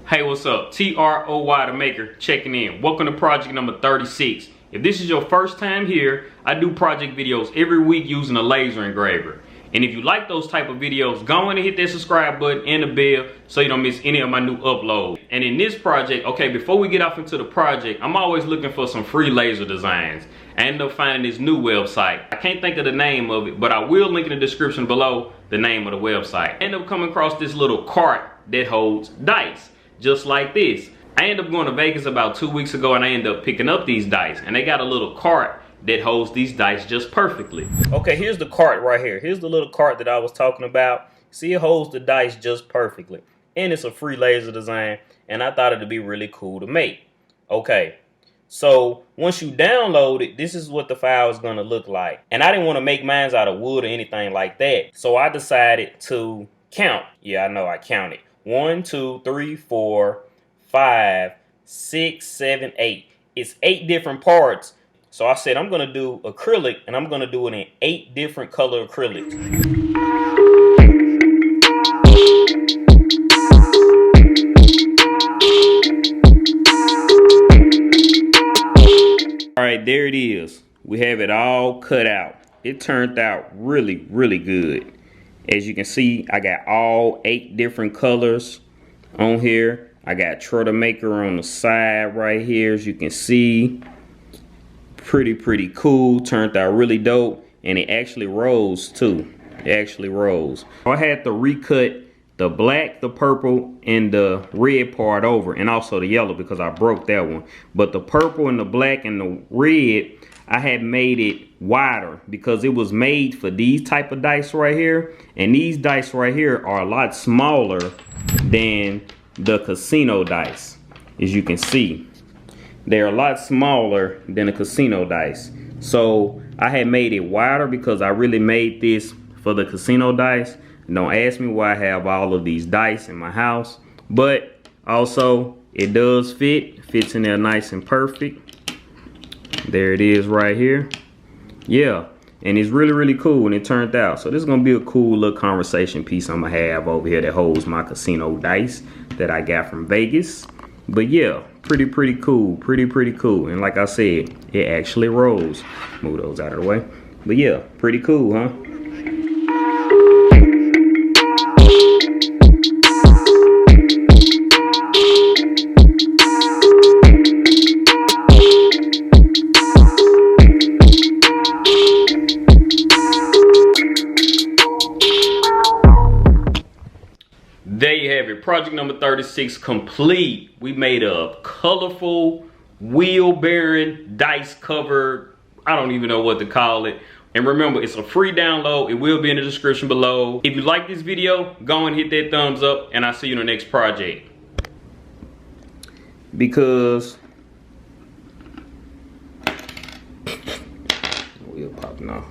Hey, what's up? TROY the Maker checking in. Welcome to project number 36. If this is your first time here, I do project videos every week using a laser engraver. And if you like those type of videos, go on and hit that subscribe button and the bell so you don't miss any of my new uploads. And in this project, okay, before we get off into the project, I'm always looking for some free laser designs. I ended up finding this new website. I can't think of the name of it, but I will link in the description below the name of the website. I ended up coming across this little cart that holds dice, just like this. I ended up going to Vegas about 2 weeks ago and I ended up picking up these dice. And they got a little cart that holds these dice just perfectly. Okay, here's the cart right here. Here's the little cart that I was talking about. See, it holds the dice just perfectly. And it's a free laser design. And I thought it'd be really cool to make. Okay, so once you download it, this is what the file is going to look like. And I didn't want to make mine out of wood or anything like that. So I decided to count. Yeah, I know I counted. 1, 2, 3, 4, 5, 6, 7, 8. It's 8 different parts. So I said I'm gonna do acrylic, and I'm gonna do it in 8 different color acrylics. All right, there it is. We have it all cut out. It turned out really, really good. As you can see, I got all 8 different colors on here. I got Troy the Maker on the side right here, as you can see. Pretty cool. Turned out really dope. And it actually rose too. It actually rose. I had to recut the black, the purple, and the red part over. And also the yellow because I broke that one. But the purple and the black and the red, I had made it wider because it was made for these type of dice right here. And these dice right here are a lot smaller than the casino dice, as you can see. They're a lot smaller than the casino dice. So I had made it wider because I really made this for the casino dice. Don't ask me why I have all of these dice in my house, but also it does fit. Fits in there nice and perfect. There it is right here. Yeah, and it's really cool, and it turned out. So this is gonna be a cool little conversation piece I'm gonna have over here that holds my casino dice that I got from Vegas. But yeah, pretty cool, pretty cool. And like I said, it actually rolls. Move those out of the way. But yeah, pretty cool, huh? There you have it, project number 36 complete. We made a colorful wheel bearing dice cover. I don't even know what to call it. And remember, it's a free download. It will be in the description below. If you like this video, go and hit that thumbs up, and I'll see you in the next project. Because wheel popping off.